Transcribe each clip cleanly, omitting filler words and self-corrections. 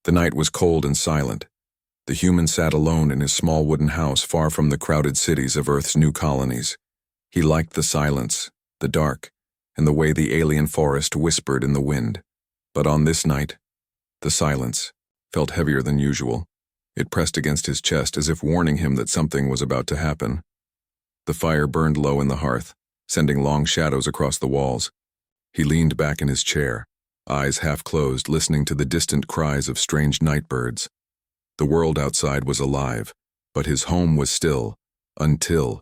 The night was cold and silent. The human sat alone in his small wooden house far from the crowded cities of Earth's new colonies. He liked the silence, the dark, and the way the alien forest whispered in the wind. But on this night, the silence felt heavier than usual. It pressed against his chest as if warning him that something was about to happen. The fire burned low in the hearth, sending long shadows across the walls. He leaned back in his chair, eyes half closed, listening to the distant cries of strange night birds. The world outside was alive, but his home was still, until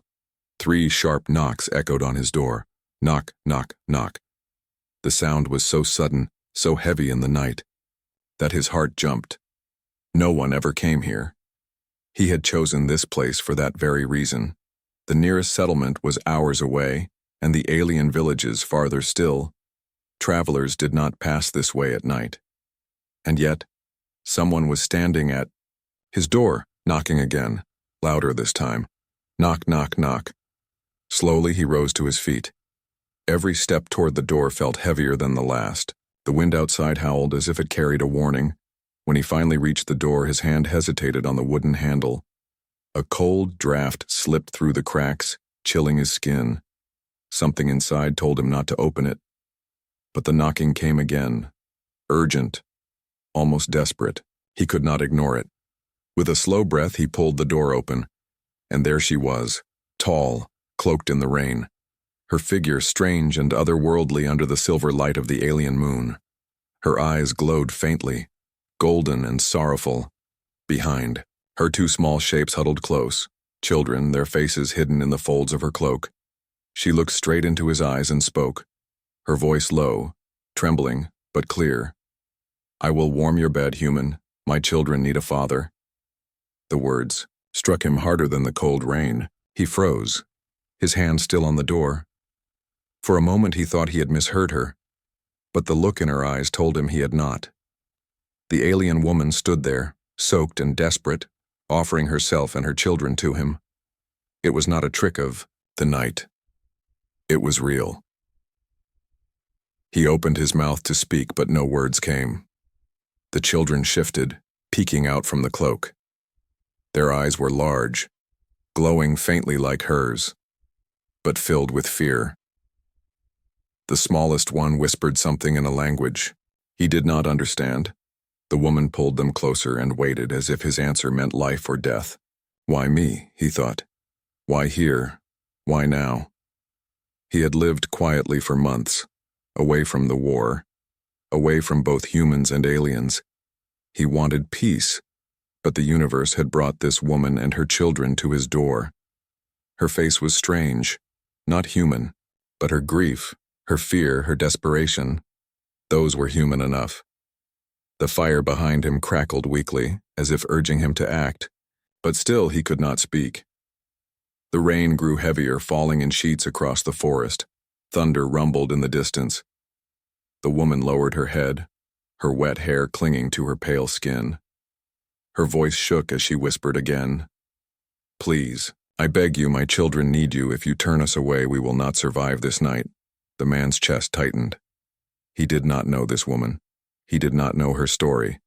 3 sharp knocks echoed on his door. Knock, knock, knock. The sound was so sudden, so heavy in the night, that his heart jumped. No one ever came here. He had chosen this place for that very reason. The nearest settlement was hours away, and the alien villages farther still. Travelers did not pass this way at night. And yet, someone was standing at his door, knocking again, louder this time. Knock, knock, knock. Slowly he rose to his feet. Every step toward the door felt heavier than the last. The wind outside howled as if it carried a warning. When he finally reached the door, his hand hesitated on the wooden handle. A cold draft slipped through the cracks, chilling his skin. Something inside told him not to open it. But the knocking came again, urgent, almost desperate. He could not ignore it. With a slow breath, he pulled the door open, and there she was, tall, cloaked in the rain. Her figure strange and otherworldly under the silver light of the alien moon. Her eyes glowed faintly, golden and sorrowful. Behind, her 2 small shapes huddled close, children, their faces hidden in the folds of her cloak. She looked straight into his eyes and spoke, her voice low, trembling, but clear. "I will warm your bed, human. My children need a father." The words struck him harder than the cold rain. He froze, his hand still on the door. For a moment he thought he had misheard her, but the look in her eyes told him he had not. The alien woman stood there, soaked and desperate, offering herself and her children to him. It was not a trick of the night. It was real. He opened his mouth to speak, but no words came. The children shifted, peeking out from the cloak. Their eyes were large, glowing faintly like hers, but filled with fear. The smallest one whispered something in a language he did not understand. The woman pulled them closer and waited as if his answer meant life or death. Why me, he thought. Why here? Why now? He had lived quietly for months, away from the war, away from both humans and aliens. He wanted peace, but the universe had brought this woman and her children to his door. Her face was strange, not human, but her grief, her fear, her desperation, those were human enough. The fire behind him crackled weakly, as if urging him to act, but still he could not speak. The rain grew heavier, falling in sheets across the forest. Thunder rumbled in the distance. The woman lowered her head, her wet hair clinging to her pale skin. Her voice shook as she whispered again, "Please, I beg you, my children need you. If you turn us away, we will not survive this night." The man's chest tightened. He did not know this woman. He did not know her story.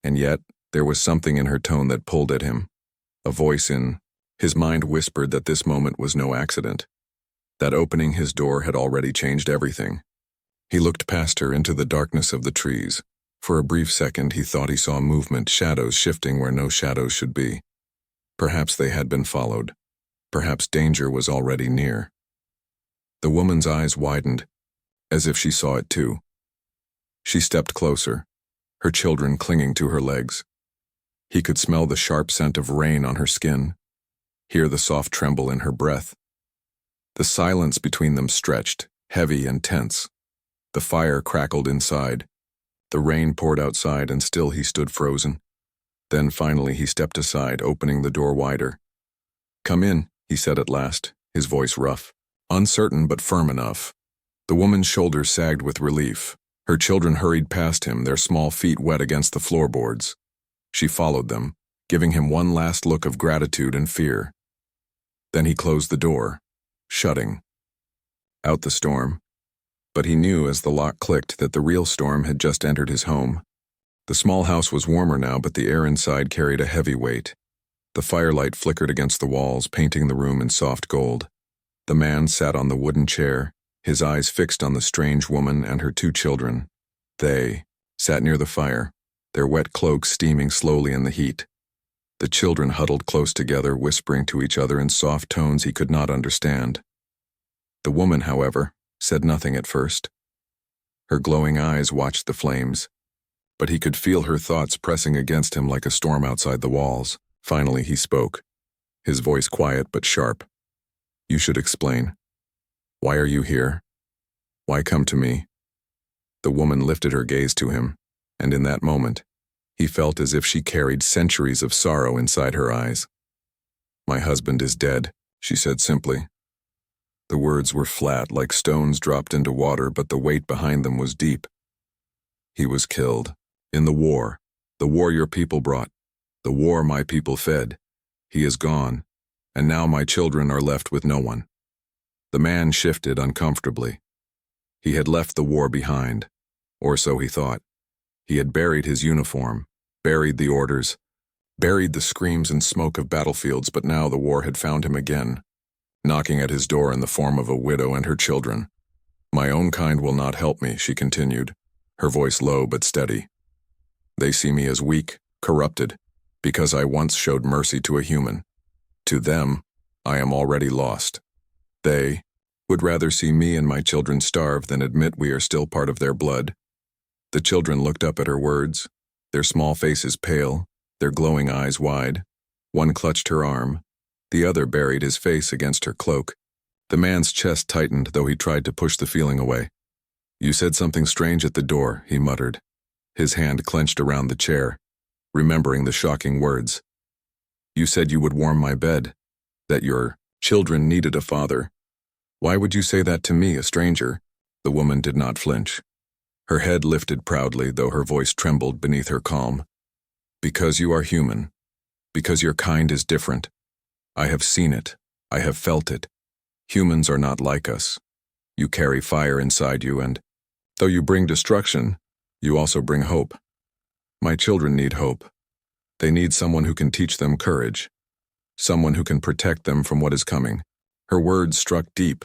And yet, there was something in her tone that pulled at him. A voice in his mind whispered that this moment was no accident. That opening his door had already changed everything. He looked past her into the darkness of the trees. For a brief second, he thought he saw movement, shadows shifting where no shadows should be. Perhaps they had been followed. Perhaps danger was already near. The woman's eyes widened, as if she saw it too. She stepped closer, her children clinging to her legs. He could smell the sharp scent of rain on her skin, hear the soft tremble in her breath. The silence between them stretched, heavy and tense. The fire crackled inside. The rain poured outside, and still he stood frozen. Then finally he stepped aside, opening the door wider. "Come in," he said at last, his voice rough, uncertain but firm enough. The woman's shoulders sagged with relief. Her children hurried past him, their small feet wet against the floorboards. She followed them, giving him one last look of gratitude and fear. Then he closed the door, shutting out the storm. But he knew as the lock clicked that the real storm had just entered his home. The small house was warmer now, but the air inside carried a heavy weight. The firelight flickered against the walls, painting the room in soft gold. The man sat on the wooden chair, his eyes fixed on the strange woman and her 2 children. They sat near the fire, their wet cloaks steaming slowly in the heat. The children huddled close together, whispering to each other in soft tones he could not understand. The woman, however, said nothing at first. Her glowing eyes watched the flames, but he could feel her thoughts pressing against him like a storm outside the walls. Finally he spoke, his voice quiet but sharp. "You should explain. Why are you here? Why come to me?" The woman lifted her gaze to him, and in that moment, he felt as if she carried centuries of sorrow inside her eyes. "My husband is dead," she said simply. The words were flat, like stones dropped into water, but the weight behind them was deep. "He was killed. In the war your people brought, the war my people fed. He is gone, and now my children are left with no one." The man shifted uncomfortably. He had left the war behind, or so he thought. He had buried his uniform, buried the orders, buried the screams and smoke of battlefields, but now the war had found him again, knocking at his door in the form of a widow and her children. "My own kind will not help me," she continued, her voice low but steady. "They see me as weak, corrupted, because I once showed mercy to a human. To them, I am already lost. They would rather see me and my children starve than admit we are still part of their blood." The children looked up at her words, their small faces pale, their glowing eyes wide. One clutched her arm, the other buried his face against her cloak. The man's chest tightened, though he tried to push the feeling away. "You said something strange at the door," he muttered, his hand clenched around the chair, remembering the shocking words. "You said you would warm my bed, that your children needed a father. Why would you say that to me, a stranger?" The woman did not flinch. Her head lifted proudly, though her voice trembled beneath her calm. "Because you are human. Because your kind is different. I have seen it. I have felt it. Humans are not like us. You carry fire inside you, and though you bring destruction, you also bring hope. My children need hope. They need someone who can teach them courage, someone who can protect them from what is coming." Her words struck deep.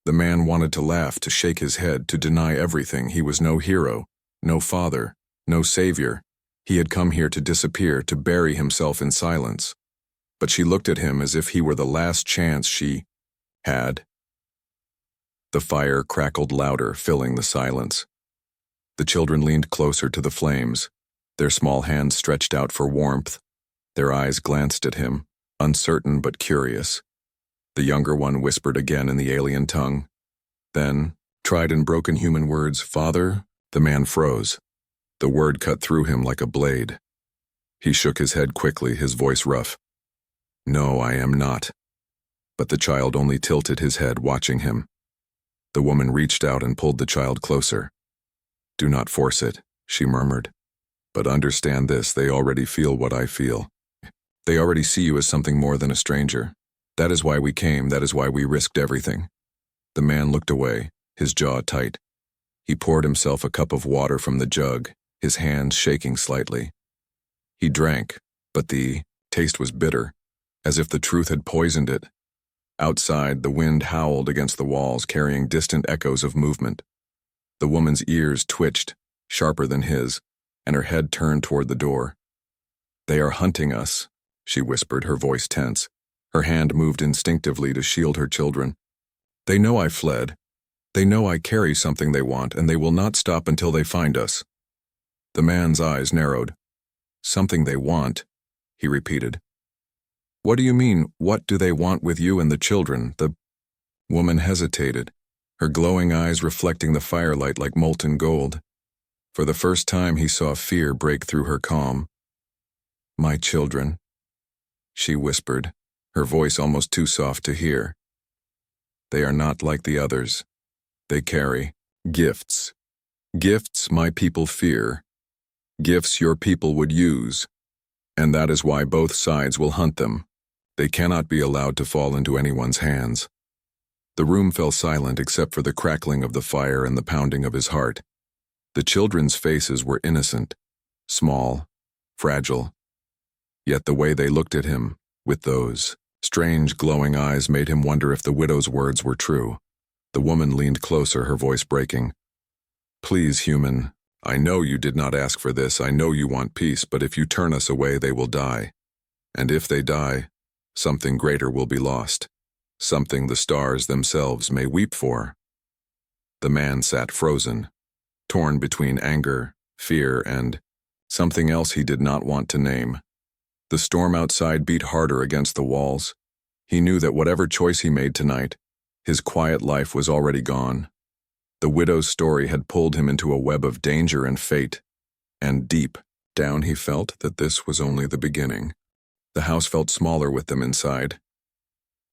The man wanted to laugh, to shake his head, to deny everything. He was no hero, no father, no savior. He had come here to disappear, to bury himself in silence. But she looked at him as if he were the last chance she had. The fire crackled louder, filling the silence. The children leaned closer to the flames, their small hands stretched out for warmth. Their eyes glanced at him, uncertain but curious. The younger one whispered again in the alien tongue. Then, tried in broken human words, "Father?" The man froze. The word cut through him like a blade. He shook his head quickly, his voice rough. "No, I am not." But the child only tilted his head, watching him. The woman reached out and pulled the child closer. "Do not force it," she murmured. "But understand this, they already feel what I feel. They already see you as something more than a stranger. That is why we came, that is why we risked everything." The man looked away, his jaw tight. He poured himself a cup of water from the jug, his hands shaking slightly. He drank, but the taste was bitter, as if the truth had poisoned it. Outside, the wind howled against the walls, carrying distant echoes of movement. The woman's ears twitched, sharper than his, and her head turned toward the door. "They are hunting us," she whispered, her voice tense. Her hand moved instinctively to shield her children. "They know I fled. They know I carry something they want, and they will not stop until they find us." The man's eyes narrowed. "Something they want," he repeated. "What do you mean, what do they want with you and the children?" The woman hesitated, her glowing eyes reflecting the firelight like molten gold. For the first time he saw fear break through her calm. "My children," she whispered, her voice almost too soft to hear. "They are not like the others. They carry gifts. Gifts my people fear. Gifts your people would use. And that is why both sides will hunt them. They cannot be allowed to fall into anyone's hands." The room fell silent except for the crackling of the fire and the pounding of his heart. The children's faces were innocent, small, fragile. Yet the way they looked at him, with those strange glowing eyes, made him wonder if the widow's words were true. The woman leaned closer, her voice breaking. "Please, human, I know you did not ask for this, I know you want peace, but if you turn us away, they will die. And if they die, something greater will be lost, something the stars themselves may weep for." The man sat frozen, torn between anger, fear, and something else he did not want to name. The storm outside beat harder against the walls. He knew that whatever choice he made tonight, his quiet life was already gone. The widow's story had pulled him into a web of danger and fate, and deep down he felt that this was only the beginning. The house felt smaller with them inside.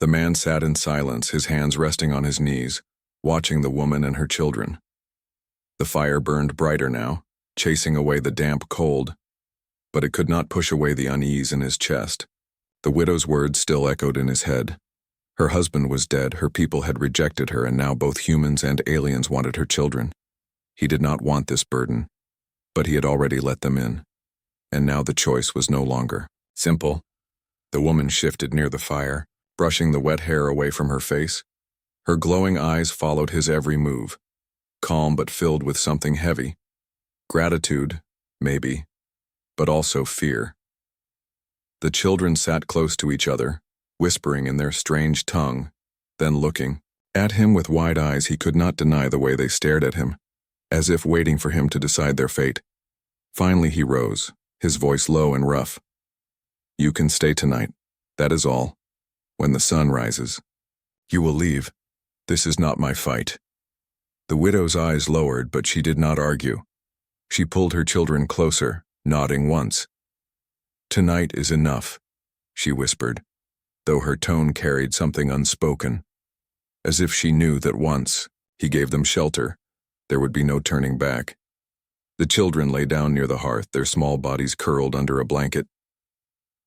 The man sat in silence, his hands resting on his knees, watching the woman and her children. The fire burned brighter now, chasing away the damp cold, but it could not push away the unease in his chest. The widow's words still echoed in his head. Her husband was dead, her people had rejected her, and now both humans and aliens wanted her children. He did not want this burden, but he had already let them in, and now the choice was no longer simple. The woman shifted near the fire, brushing the wet hair away from her face. Her glowing eyes followed his every move, calm but filled with something heavy. Gratitude, maybe, but also fear. The children sat close to each other, whispering in their strange tongue, then looking at him with wide eyes. He could not deny the way they stared at him, as if waiting for him to decide their fate. Finally he rose, his voice low and rough. "You can stay tonight, that is all. When the sun rises, you will leave. This is not my fight." The widow's eyes lowered, but she did not argue. She pulled her children closer, nodding once. "Tonight is enough," she whispered, though her tone carried something unspoken, as if she knew that once he gave them shelter, there would be no turning back. The children lay down near the hearth, their small bodies curled under a blanket.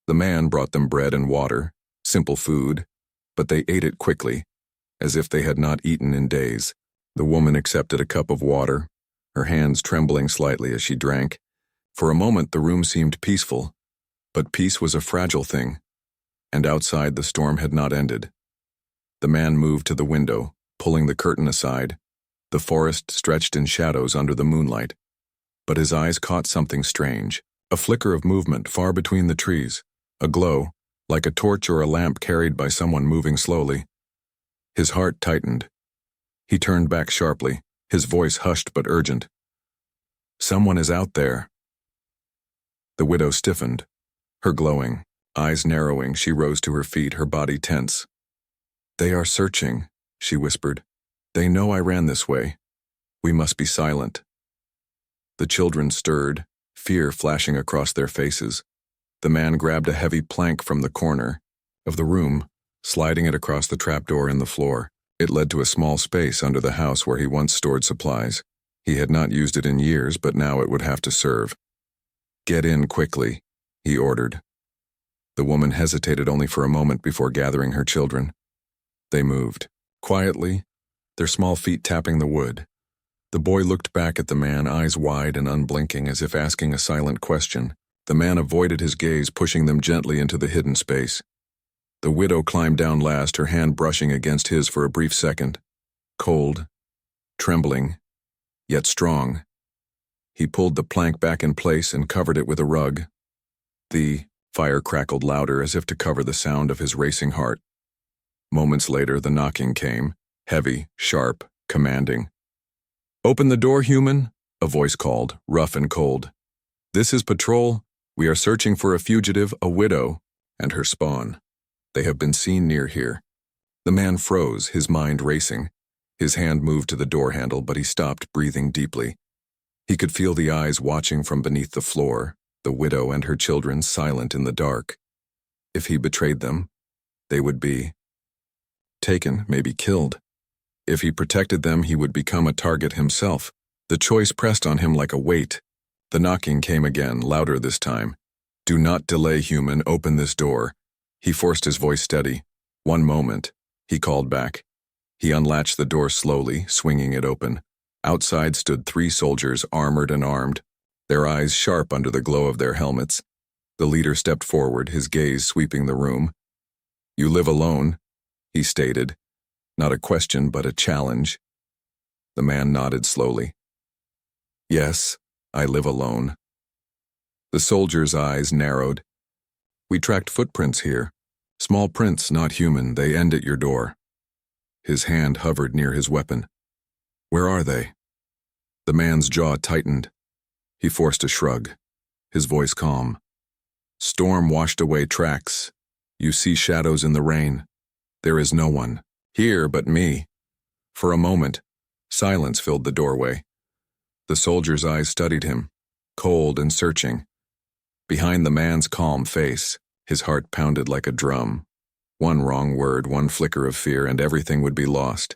The man brought them bread and water, simple food, but they ate it quickly, as if they had not eaten in days. The woman accepted a cup of water, her hands trembling slightly as she drank. For a moment the room seemed peaceful, but peace was a fragile thing, and outside the storm had not ended. The man moved to the window, pulling the curtain aside. The forest stretched in shadows under the moonlight, but his eyes caught something strange, a flicker of movement far between the trees, a glow, like a torch or a lamp carried by someone moving slowly. His heart tightened. He turned back sharply, his voice hushed but urgent. "Someone is out there." The widow stiffened, her glowing eyes narrowing. She rose to her feet, her body tense. "They are searching," she whispered. "They know I ran this way. We must be silent." The children stirred, fear flashing across their faces. The man grabbed a heavy plank from the corner of the room, sliding it across the trapdoor in the floor. It led to a small space under the house where he once stored supplies. He had not used it in years, but now it would have to serve. "Get in quickly," he ordered. The woman hesitated only for a moment before gathering her children. They moved, quietly, their small feet tapping the wood. The boy looked back at the man, eyes wide and unblinking, as if asking a silent question. The man avoided his gaze, pushing them gently into the hidden space. The widow climbed down last, her hand brushing against his for a brief second. Cold, trembling, yet strong. He pulled the plank back in place and covered it with a rug. The fire crackled louder, as if to cover the sound of his racing heart. Moments later, the knocking came, heavy, sharp, commanding. "Open the door, human," a voice called, rough and cold. "This is patrol. We are searching for a fugitive, a widow, and her spawn. They have been seen near here." The man froze, his mind racing. His hand moved to the door handle, but he stopped, breathing deeply. He could feel the eyes watching from beneath the floor, the widow and her children silent in the dark. If he betrayed them, they would be taken, maybe killed. If he protected them, he would become a target himself. The choice pressed on him like a weight. The knocking came again, louder this time. "Do not delay, human, open this door." He forced his voice steady. "One moment," he called back. He unlatched the door slowly, swinging it open. Outside stood 3 soldiers, armored and armed. their eyes sharp under the glow of their helmets. The leader stepped forward, his gaze sweeping the room. "You live alone," he stated, not a question but a challenge. The man nodded slowly. "Yes, I live alone." The soldier's eyes narrowed. "We tracked footprints here. Small prints, not human, they end at your door." His hand hovered near his weapon. "Where are they?" The man's jaw tightened. He forced a shrug, his voice calm. "Storm washed away tracks. You see shadows in the rain. There is no one here but me." For a moment, silence filled the doorway. The soldier's eyes studied him, cold and searching. Behind the man's calm face, his heart pounded like a drum. One wrong word, one flicker of fear, and everything would be lost.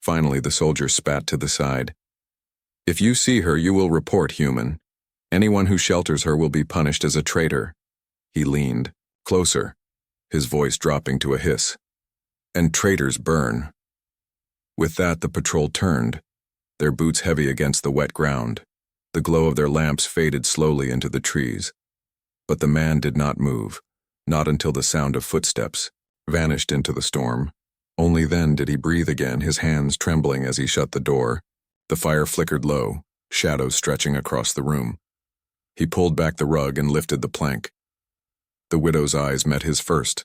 Finally, the soldier spat to the side. "If you see her, you will report, human. Anyone who shelters her will be punished as a traitor." He leaned closer, his voice dropping to a hiss. "And traitors burn." With that, the patrol turned, their boots heavy against the wet ground. The glow of their lamps faded slowly into the trees. But the man did not move, not until the sound of footsteps vanished into the storm. Only then did he breathe again, his hands trembling as he shut the door. The fire flickered low, shadows stretching across the room. He pulled back the rug and lifted the plank. The widow's eyes met his first,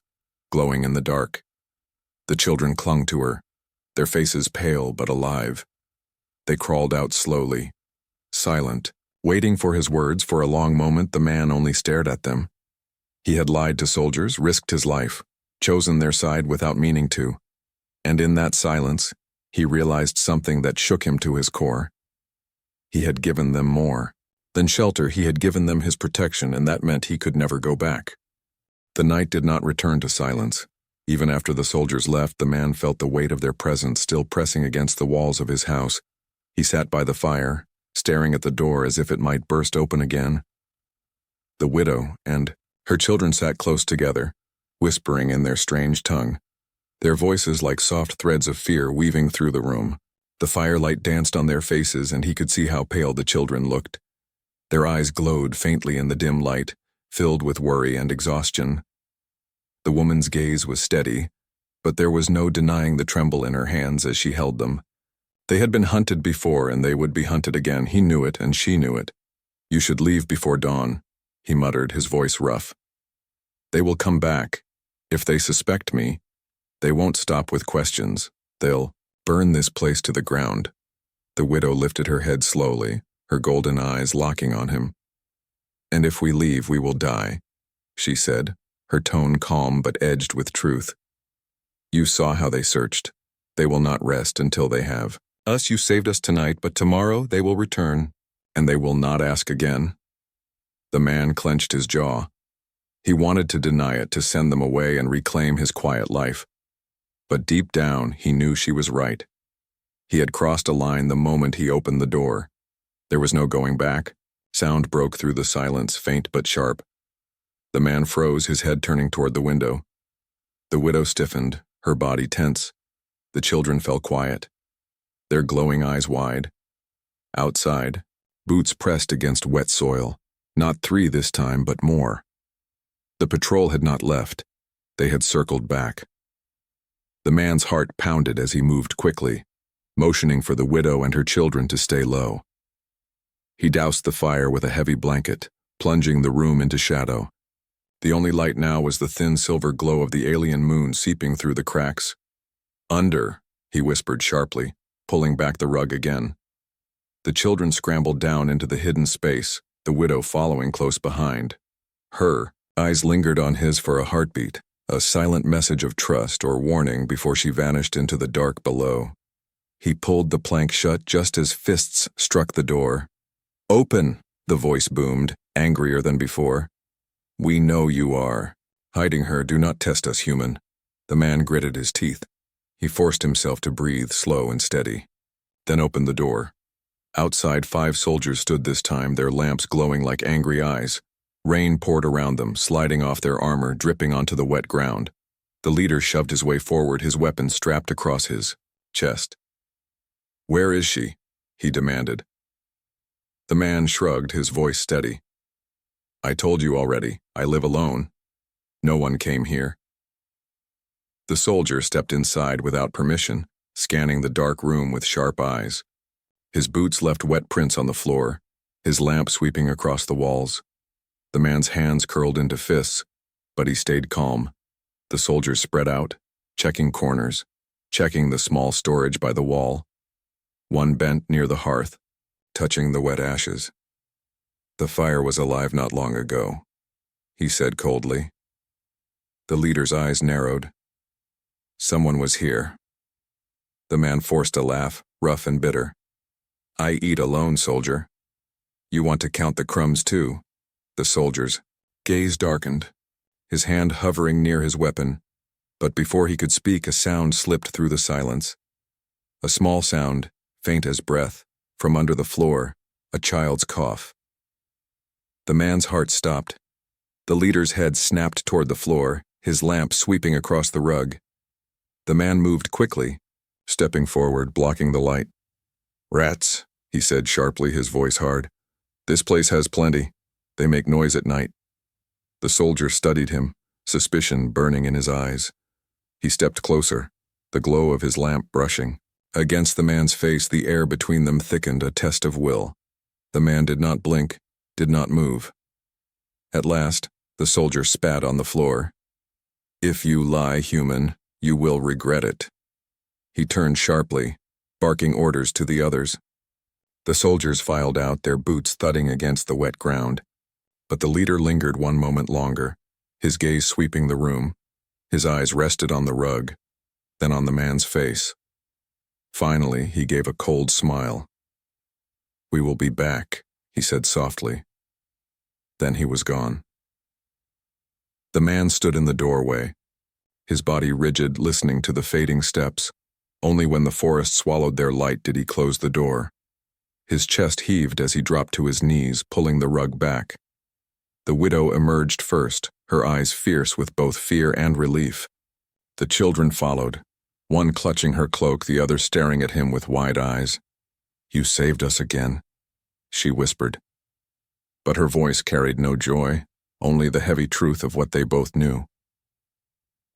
glowing in the dark. The children clung to her, their faces pale but alive. They crawled out slowly, silent, waiting for his words. For a long moment, the man only stared at them. He had lied to soldiers, risked his life, chosen their side without meaning to. And in that silence, he realized something that shook him to his core. He had given them more than shelter. He had given them his protection, and that meant he could never go back. The night did not return to silence. Even after the soldiers left, the man felt the weight of their presence still pressing against the walls of his house. He sat by the fire, staring at the door as if it might burst open again. The widow and her children sat close together, whispering in their strange tongue, their voices like soft threads of fear weaving through the room. The firelight danced on their faces, and he could see how pale the children looked. Their eyes glowed faintly in the dim light, filled with worry and exhaustion. The woman's gaze was steady, but there was no denying the tremble in her hands as she held them. They had been hunted before, and they would be hunted again. He knew it, and she knew it. "You should leave before dawn," he muttered, his voice rough. "They will come back. If they suspect me, they won't stop with questions. They'll burn this place to the ground." The widow lifted her head slowly, her golden eyes locking on him. "And if we leave, we will die," she said, her tone calm but edged with truth. "You saw how they searched. They will not rest until they have. Us, you saved us tonight, but tomorrow they will return, and they will not ask again." The man clenched his jaw. He wanted to deny it, to send them away and reclaim his quiet life. But deep down, he knew she was right. He had crossed a line the moment he opened the door. There was no going back. Sound broke through the silence, faint but sharp. The man froze, his head turning toward the window. The widow stiffened, her body tense. The children fell quiet, their glowing eyes wide. Outside, boots pressed against wet soil. Not 3 this time, but more. The patrol had not left. They had circled back. The man's heart pounded as he moved quickly, motioning for the widow and her children to stay low. He doused the fire with a heavy blanket, plunging the room into shadow. The only light now was the thin silver glow of the alien moon seeping through the cracks. "Under," he whispered sharply, pulling back the rug again. The children scrambled down into the hidden space, the widow following close behind. Her eyes lingered on his for a heartbeat, a silent message of trust or warning before she vanished into the dark below. He pulled the plank shut just as fists struck the door. "Open!" the voice boomed, angrier than before. "We know you are. Hiding her, do not test us, human." The man gritted his teeth. He forced himself to breathe slow and steady, then opened the door. Outside, 5 soldiers stood this time, their lamps glowing like angry eyes. Rain poured around them, sliding off their armor, dripping onto the wet ground. The leader shoved his way forward, his weapon strapped across his chest. "Where is she?" he demanded. The man shrugged, his voice steady. I told you already, I live alone. No one came here. The soldier stepped inside without permission, scanning the dark room with sharp eyes. His boots left wet prints on the floor, his lamp sweeping across the walls. The man's hands curled into fists, but he stayed calm. The soldier spread out, checking corners, checking the small storage by the wall. One bent near the hearth, touching the wet ashes. The fire was alive not long ago, he said coldly. The leader's eyes narrowed. Someone was here. The man forced a laugh, rough and bitter. I eat alone, soldier. You want to count the crumbs too? The soldier's gaze darkened, his hand hovering near his weapon, but before he could speak, a sound slipped through the silence. A small sound, faint as breath, from under the floor, a child's cough. The man's heart stopped. The leader's head snapped toward the floor, his lamp sweeping across the rug. The man moved quickly, stepping forward, blocking the light. Rats, he said sharply, his voice hard. This place has plenty. They make noise at night. The soldier studied him, suspicion burning in his eyes. He stepped closer, the glow of his lamp brushing. Against the man's face, the air between them thickened, a test of will. The man did not blink, did not move. At last, the soldier spat on the floor. If you lie, human, you will regret it. He turned sharply, barking orders to the others. The soldiers filed out, their boots thudding against the wet ground. But the leader lingered one moment longer, his gaze sweeping the room. His eyes rested on the rug, then on the man's face. Finally, he gave a cold smile. We will be back, he said softly. Then he was gone. The man stood in the doorway, his body rigid, listening to the fading steps. Only when the forest swallowed their light did he close the door. His chest heaved as he dropped to his knees, pulling the rug back. The widow emerged first, her eyes fierce with both fear and relief. The children followed, one clutching her cloak, the other staring at him with wide eyes. You saved us again, she whispered. But her voice carried no joy, only the heavy truth of what they both knew.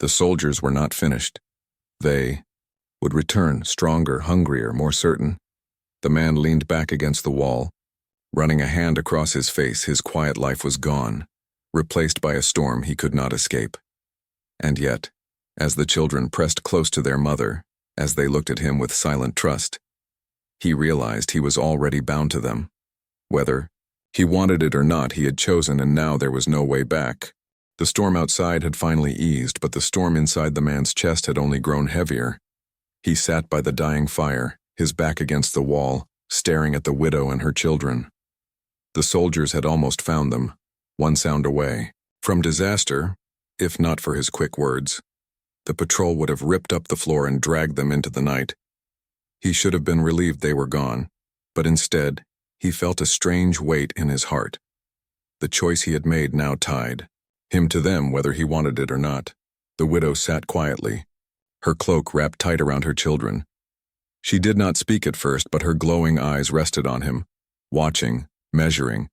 The soldiers were not finished. They would return, stronger, hungrier, more certain. The man leaned back against the wall, running a hand across his face. His quiet life was gone, replaced by a storm he could not escape. And yet, as the children pressed close to their mother, as they looked at him with silent trust, he realized he was already bound to them. Whether he wanted it or not, he had chosen, and now there was no way back. The storm outside had finally eased, but the storm inside the man's chest had only grown heavier. He sat by the dying fire, his back against the wall, staring at the widow and her children. The soldiers had almost found them, one sound away. From disaster, if not for his quick words, the patrol would have ripped up the floor and dragged them into the night. He should have been relieved they were gone, but instead, he felt a strange weight in his heart. The choice he had made now tied him to them, whether he wanted it or not. The widow sat quietly, her cloak wrapped tight around her children. She did not speak at first, but her glowing eyes rested on him, watching, measuring.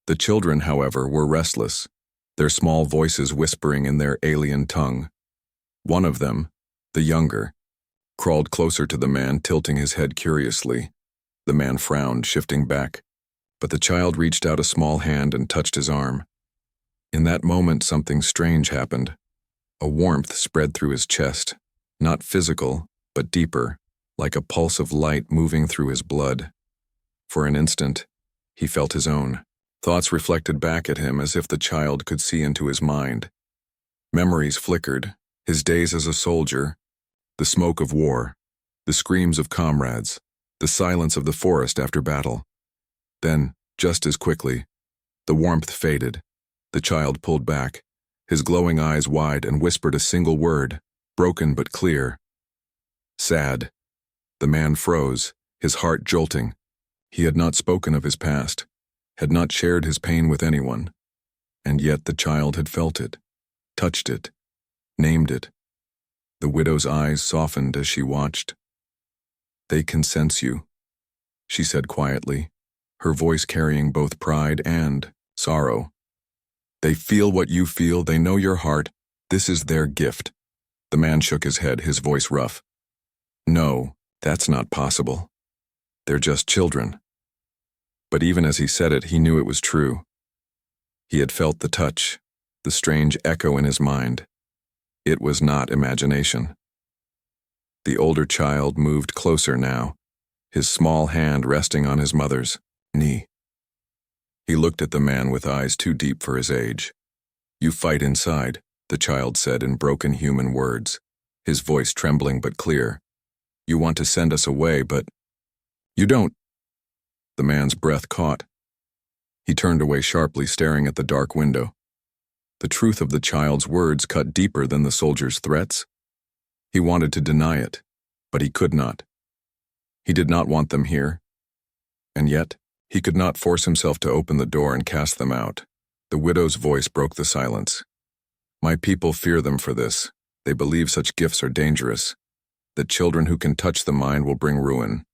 The children, however, were restless, their small voices whispering in their alien tongue. One of them, the younger, crawled closer to the man, tilting his head curiously. The man frowned, shifting back, but the child reached out a small hand and touched his arm. In that moment, something strange happened. A warmth spread through his chest, not physical, but deeper, like a pulse of light moving through his blood. For an instant, he felt his own. Thoughts reflected back at him as if the child could see into his mind. Memories flickered, his days as a soldier, the smoke of war, the screams of comrades, the silence of the forest after battle. Then, just as quickly, the warmth faded. The child pulled back, his glowing eyes wide, and whispered a single word, broken but clear. Sad. The man froze, his heart jolting. He had not spoken of his past, had not shared his pain with anyone. And yet the child had felt it, touched it, named it. The widow's eyes softened as she watched. They can sense you, she said quietly, her voice carrying both pride and sorrow. They feel what you feel, they know your heart. This is their gift. The man shook his head, his voice rough. No, that's not possible. They're just children. But even as he said it, he knew it was true. He had felt the touch, the strange echo in his mind. It was not imagination. The older child moved closer now, his small hand resting on his mother's knee. He looked at the man with eyes too deep for his age. You fight inside, the child said in broken human words, his voice trembling but clear. You want to send us away, but you don't. The man's breath caught. He turned away sharply, staring at the dark window. The truth of the child's words cut deeper than the soldier's threats. He wanted to deny it, but he could not. He did not want them here. And yet, he could not force himself to open the door and cast them out. The widow's voice broke the silence. My people fear them for this. They believe such gifts are dangerous. That children who can touch the mind will bring ruin.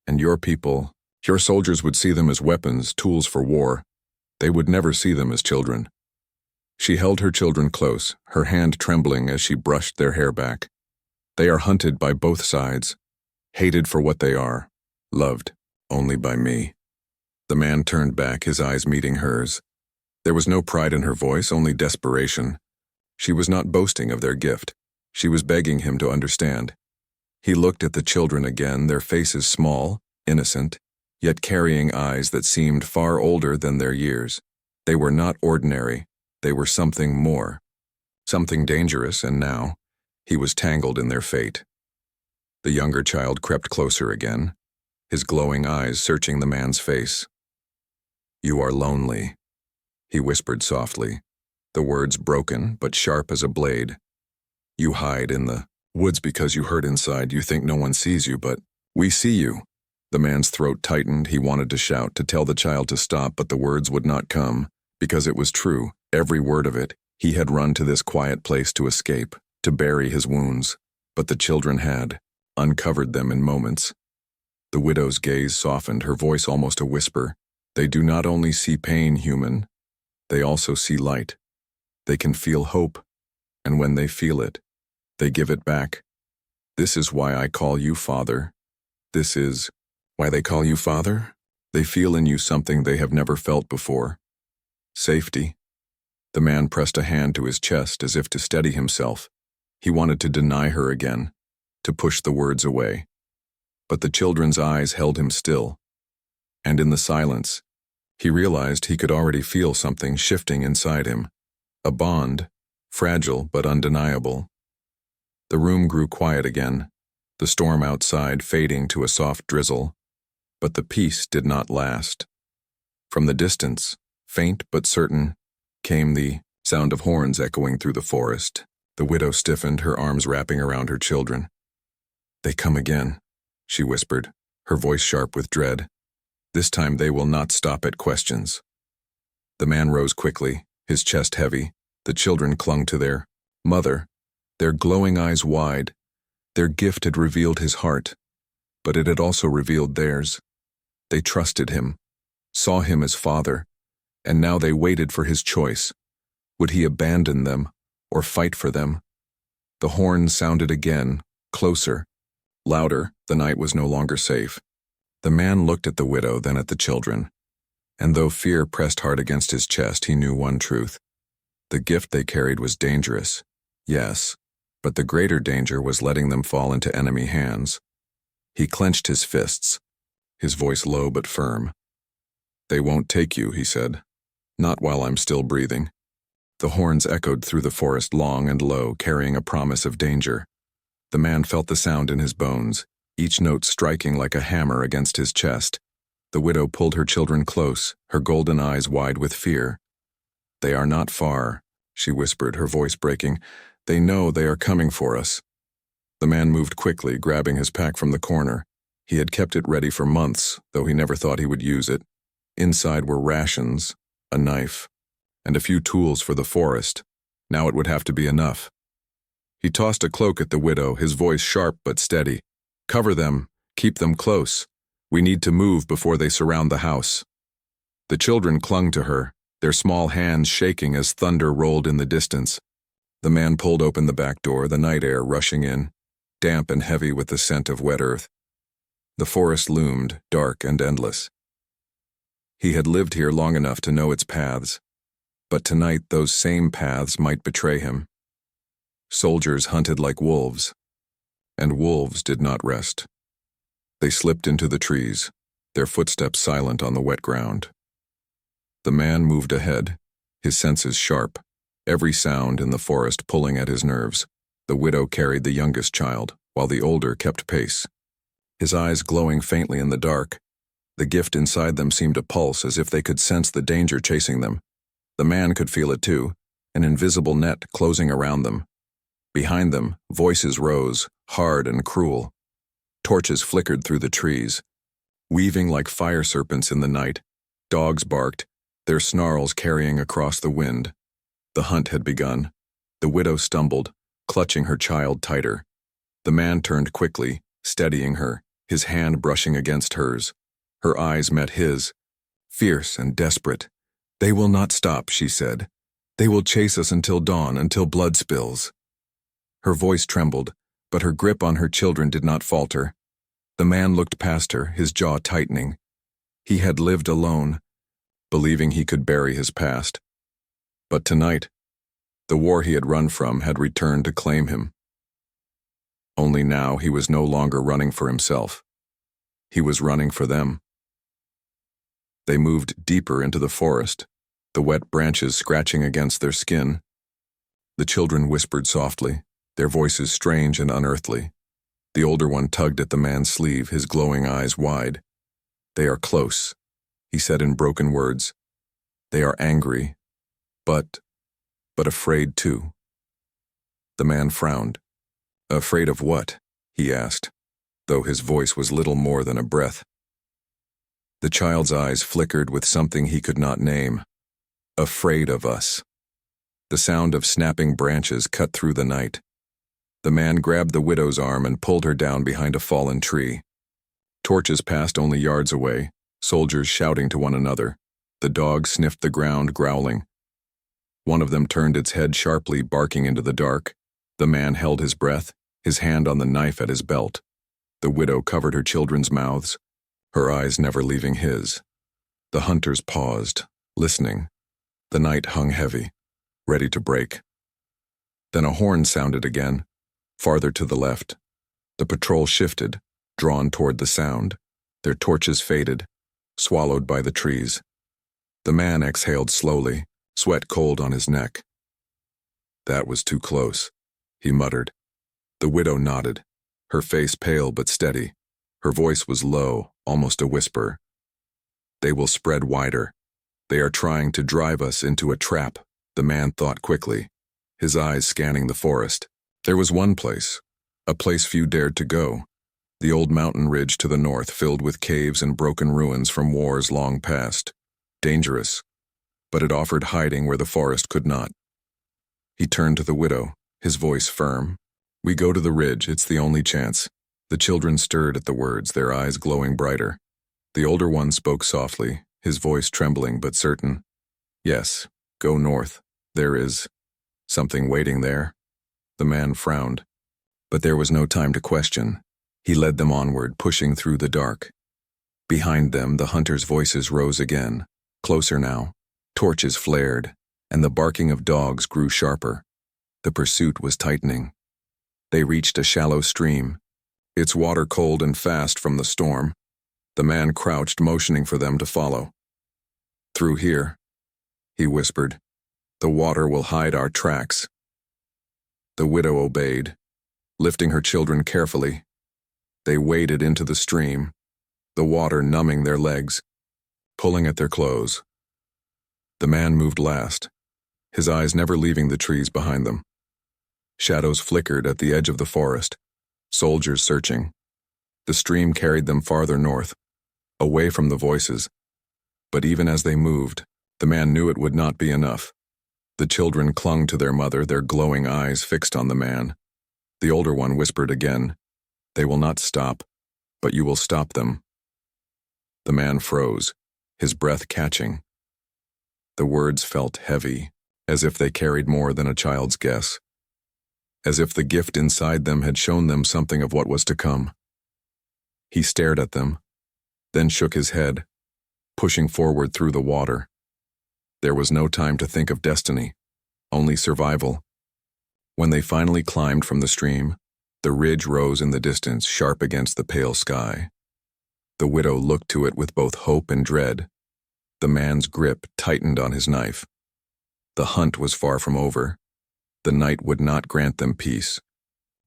And your people, your soldiers would see them as weapons, tools for war. They would never see them as children. She held her children close, her hand trembling as she brushed their hair back. They are hunted by both sides, hated for what they are, loved only by me. The man turned back, his eyes meeting hers. There was no pride in her voice, only desperation. She was not boasting of their gift. She was begging him to understand. He looked at the children again, their faces small, innocent, yet carrying eyes that seemed far older than their years. They were not ordinary. They were something more, something dangerous, and now he was tangled in their fate. The younger child crept closer again, his glowing eyes searching the man's face. You are lonely, he whispered softly, the words broken but sharp as a blade. You hide in the woods because you hurt inside. You think no one sees you, but we see you. The man's throat tightened. He wanted to shout, to tell the child to stop, but the words would not come, because it was true, every word of it. He had run to this quiet place to escape, to bury his wounds, but the children had uncovered them in moments. The widow's gaze softened, her voice almost a whisper. They do not only see pain, human, they also see light. They can feel hope, and when they feel it, they give it back. This is why I call you Father. This is why they call you Father. They feel in you something they have never felt before. Safety. The man pressed a hand to his chest as if to steady himself. He wanted to deny her again, to push the words away. But the children's eyes held him still. And in the silence, he realized he could already feel something shifting inside him. A bond, fragile but undeniable. The room grew quiet again, the storm outside fading to a soft drizzle. But the peace did not last. From the distance, faint but certain, came the sound of horns echoing through the forest. The widow stiffened, her arms wrapping around her children. They come again, she whispered, her voice sharp with dread. This time they will not stop at questions. The man rose quickly, his chest heavy. The children clung to their mother, their glowing eyes wide. Their gift had revealed his heart, but it had also revealed theirs. They trusted him, saw him as father, and now they waited for his choice. Would he abandon them or fight for them? The horn sounded again, closer, louder. The night was no longer safe. The man looked at the widow, then at the children, and though fear pressed hard against his chest, he knew one truth. The gift they carried was dangerous, yes, but the greater danger was letting them fall into enemy hands. He clenched his fists, his voice low but firm. They won't take you, he said. Not while I'm still breathing. The horns echoed through the forest long and low, carrying a promise of danger. The man felt the sound in his bones, each note striking like a hammer against his chest. The widow pulled her children close, her golden eyes wide with fear. They are not far, she whispered, her voice breaking. They know they are coming for us. The man moved quickly, grabbing his pack from the corner. He had kept it ready for months, though he never thought he would use it. Inside were rations, a knife, and a few tools for the forest. Now it would have to be enough. He tossed a cloak at the widow, his voice sharp but steady. Cover them, keep them close. We need to move before they surround the house." The children clung to her, their small hands shaking as thunder rolled in the distance. The man pulled open the back door, the night air rushing in, damp and heavy with the scent of wet earth. The forest loomed, dark and endless. He had lived here long enough to know its paths, but tonight those same paths might betray him. Soldiers hunted like wolves, and wolves did not rest. They slipped into the trees, their footsteps silent on the wet ground. The man moved ahead, his senses sharp, every sound in the forest pulling at his nerves. The widow carried the youngest child, while the older kept pace. His eyes glowing faintly in the dark, the gift inside them seemed to pulse as if they could sense the danger chasing them. The man could feel it too, an invisible net closing around them. Behind them, voices rose, hard and cruel. Torches flickered through the trees, weaving like fire serpents in the night. Dogs barked, their snarls carrying across the wind. The hunt had begun. The widow stumbled, clutching her child tighter. The man turned quickly, steadying her, his hand brushing against hers. Her eyes met his, fierce and desperate. "They will not stop," she said. "They will chase us until dawn, until blood spills." Her voice trembled, but her grip on her children did not falter. The man looked past her, his jaw tightening. He had lived alone, believing he could bury his past. But tonight, the war he had run from had returned to claim him. Only now he was no longer running for himself. He was running for them. They moved deeper into the forest, the wet branches scratching against their skin. The children whispered softly, their voices strange and unearthly. The older one tugged at the man's sleeve, his glowing eyes wide. "They are close," he said in broken words. "They are angry, but afraid too." The man frowned. "Afraid of what?" he asked, though his voice was little more than a breath. The child's eyes flickered with something he could not name. "Afraid of us." The sound of snapping branches cut through the night. The man grabbed the widow's arm and pulled her down behind a fallen tree. Torches passed only yards away, soldiers shouting to one another. The dog sniffed the ground, growling. One of them turned its head sharply, barking into the dark. The man held his breath, his hand on the knife at his belt. The widow covered her children's mouths, her eyes never leaving his. The hunters paused, listening. The night hung heavy, ready to break. Then a horn sounded again, farther to the left. The patrol shifted, drawn toward the sound. Their torches faded, swallowed by the trees. The man exhaled slowly, sweat cold on his neck. "That was too close," he muttered. The widow nodded, her face pale but steady. Her voice was low, almost a whisper. "They will spread wider. They are trying to drive us into a trap," the man thought quickly, his eyes scanning the forest. There was one place, a place few dared to go, the old mountain ridge to the north filled with caves and broken ruins from wars long past. Dangerous, but it offered hiding where the forest could not. He turned to the widow, his voice firm. "We go to the ridge, it's the only chance." The children stirred at the words, their eyes glowing brighter. The older one spoke softly, his voice trembling but certain. "Yes, go north. There is something waiting there." The man frowned, but there was no time to question. He led them onward, pushing through the dark. Behind them, the hunters' voices rose again, closer now. Torches flared, and the barking of dogs grew sharper. The pursuit was tightening. They reached a shallow stream, its water cold and fast from the storm. The man crouched, motioning for them to follow. "Through here," he whispered. "The water will hide our tracks." The widow obeyed, lifting her children carefully. They waded into the stream, the water numbing their legs, pulling at their clothes. The man moved last, his eyes never leaving the trees behind them. Shadows flickered at the edge of the forest, soldiers searching. The stream carried them farther north, away from the voices. But even as they moved, the man knew it would not be enough. The children clung to their mother, their glowing eyes fixed on the man. The older one whispered again, "They will not stop, but you will stop them." The man froze, his breath catching. The words felt heavy, as if they carried more than a child's guess, as if the gift inside them had shown them something of what was to come. He stared at them, then shook his head, pushing forward through the water. There was no time to think of destiny, only survival. When they finally climbed from the stream, the ridge rose in the distance, sharp against the pale sky. The widow looked to it with both hope and dread. The man's grip tightened on his knife. The hunt was far from over. The night would not grant them peace.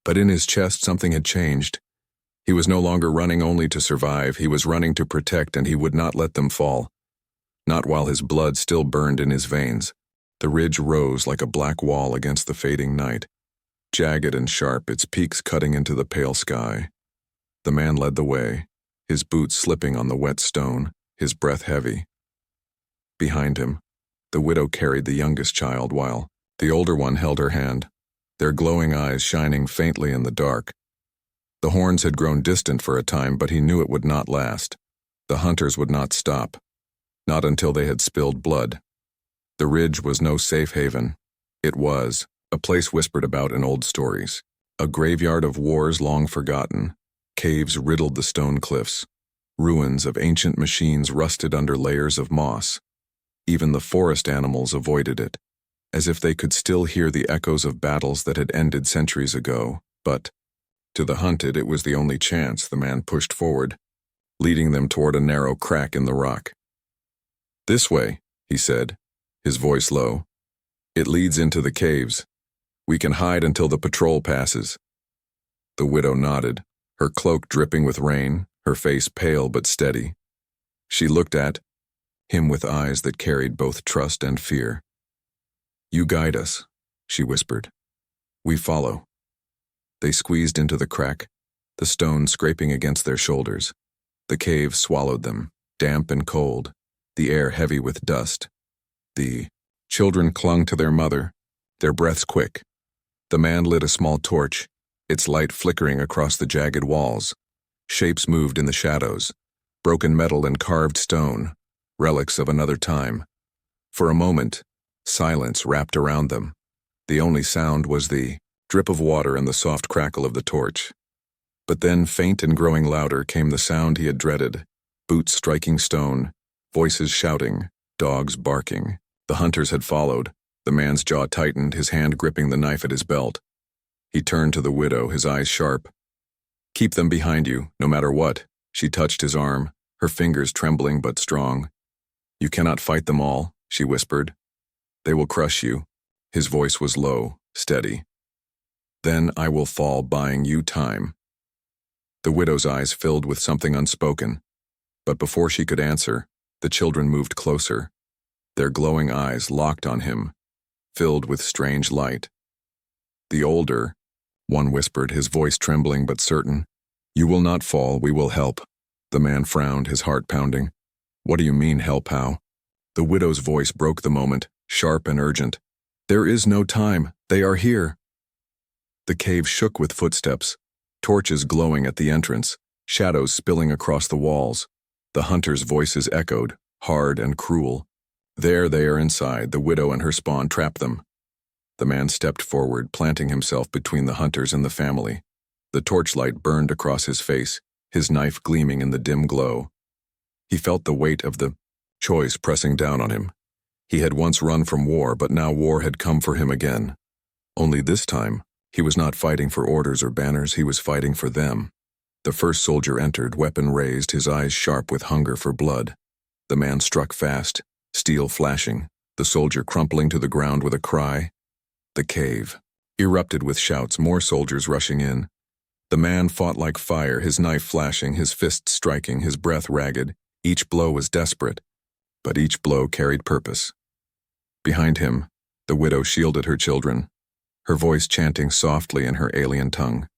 But in his chest something had changed. He was no longer running only to survive, he was running to protect, and he would not let them fall. Not while his blood still burned in his veins. The ridge rose like a black wall against the fading night, jagged and sharp, its peaks cutting into the pale sky. The man led the way, his boots slipping on the wet stone, his breath heavy. Behind him, the widow carried the youngest child while the older one held her hand, their glowing eyes shining faintly in the dark. The horns had grown distant for a time, but he knew it would not last. The hunters would not stop, not until they had spilled blood. The ridge was no safe haven. It was a place whispered about in old stories, a graveyard of wars long forgotten. Caves riddled the stone cliffs, ruins of ancient machines rusted under layers of moss. Even the forest animals avoided it, as if they could still hear the echoes of battles that had ended centuries ago. But to the hunted, it was the only chance. The man pushed forward, leading them toward a narrow crack in the rock. "This way," he said, his voice low. "It leads into the caves. We can hide until the patrol passes." The widow nodded, her cloak dripping with rain, her face pale but steady. She looked at him with eyes that carried both trust and fear. "You guide us," she whispered. "We follow." They squeezed into the crack, the stone scraping against their shoulders. The cave swallowed them, damp and cold, the air heavy with dust. The children clung to their mother, their breaths quick. The man lit a small torch, its light flickering across the jagged walls. Shapes moved in the shadows, broken metal and carved stone, relics of another time. For a moment, silence wrapped around them. The only sound was the drip of water and the soft crackle of the torch. But then, faint and growing louder, came the sound he had dreaded, boots striking stone, voices shouting, dogs barking. The hunters had followed. The man's jaw tightened, his hand gripping the knife at his belt. He turned to the widow, his eyes sharp. "Keep them behind you, no matter what." She touched his arm, her fingers trembling but strong. "You cannot fight them all," she whispered. "They will crush you." His voice was low, steady. "Then I will fall, buying you time." The widow's eyes filled with something unspoken. But before she could answer, the children moved closer, their glowing eyes locked on him, filled with strange light. The older one whispered, his voice trembling but certain, "You will not fall, we will help." The man frowned, his heart pounding. "What do you mean, help how?" The widow's voice broke the moment, sharp and urgent. "There is no time, they are here." The cave shook with footsteps, torches glowing at the entrance, shadows spilling across the walls. The hunters' voices echoed, hard and cruel. "There they are inside, the widow and her spawn trap them." The man stepped forward, planting himself between the hunters and the family. The torchlight burned across his face, his knife gleaming in the dim glow. He felt the weight of the choice pressing down on him. He had once run from war, but now war had come for him again. Only this time, he was not fighting for orders or banners, he was fighting for them. The first soldier entered, weapon raised, his eyes sharp with hunger for blood. The man struck fast, steel flashing, the soldier crumpling to the ground with a cry. The cave erupted with shouts, more soldiers rushing in. The man fought like fire, his knife flashing, his fists striking, his breath ragged. Each blow was desperate, but each blow carried purpose. Behind him, the widow shielded her children, her voice chanting softly in her alien tongue.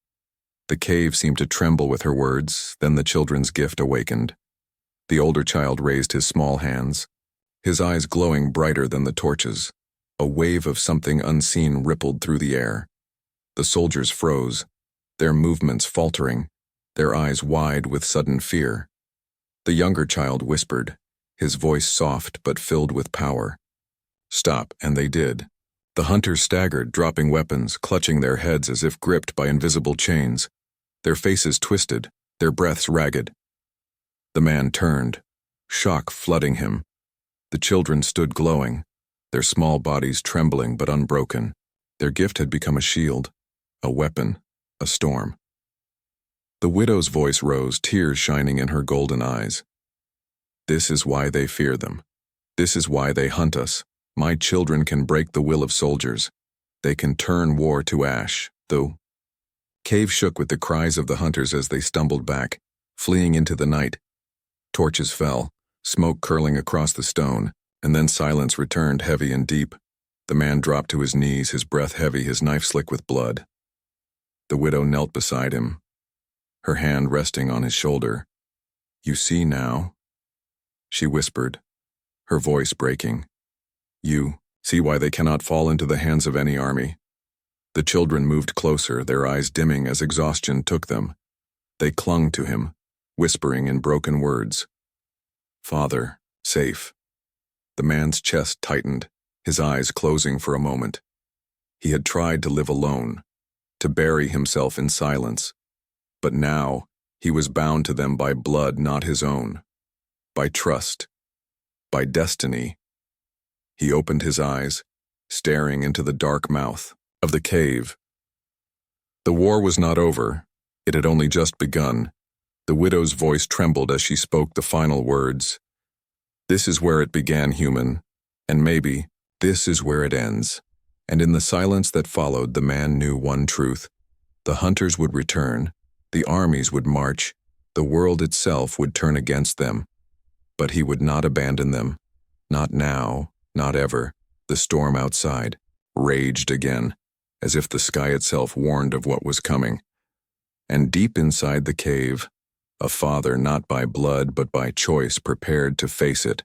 The cave seemed to tremble with her words, then the children's gift awakened. The older child raised his small hands, his eyes glowing brighter than the torches. A wave of something unseen rippled through the air. The soldiers froze, their movements faltering, their eyes wide with sudden fear. The younger child whispered, his voice soft but filled with power. Stop, and they did. The hunters staggered, dropping weapons, clutching their heads as if gripped by invisible chains, their faces twisted, their breaths ragged. The man turned, shock flooding him. The children stood glowing, their small bodies trembling but unbroken. Their gift had become a shield, a weapon, a storm. The widow's voice rose, tears shining in her golden eyes. This is why they fear them. This is why they hunt us. My children can break the will of soldiers. They can turn war to ash, though. Cave shook with the cries of the hunters as they stumbled back, fleeing into the night. Torches fell, smoke curling across the stone, and then silence returned heavy and deep. The man dropped to his knees, his breath heavy, his knife slick with blood. The widow knelt beside him, her hand resting on his shoulder. You see now? She whispered, her voice breaking. You see why they cannot fall into the hands of any army. The children moved closer, their eyes dimming as exhaustion took them. They clung to him, whispering in broken words. Father, safe. The man's chest tightened, his eyes closing for a moment. He had tried to live alone, to bury himself in silence. But now, he was bound to them by blood not his own, by trust, by destiny. He opened his eyes, staring into the dark mouth of the cave. The war was not over. It had only just begun. The widow's voice trembled as she spoke the final words. This is where it began, human, and maybe this is where it ends. And in the silence that followed, the man knew one truth. The hunters would return, the armies would march, the world itself would turn against them. But he would not abandon them. Not now, not ever. The storm outside raged again, as if the sky itself warned of what was coming. And deep inside the cave, a father not by blood but by choice prepared to face it.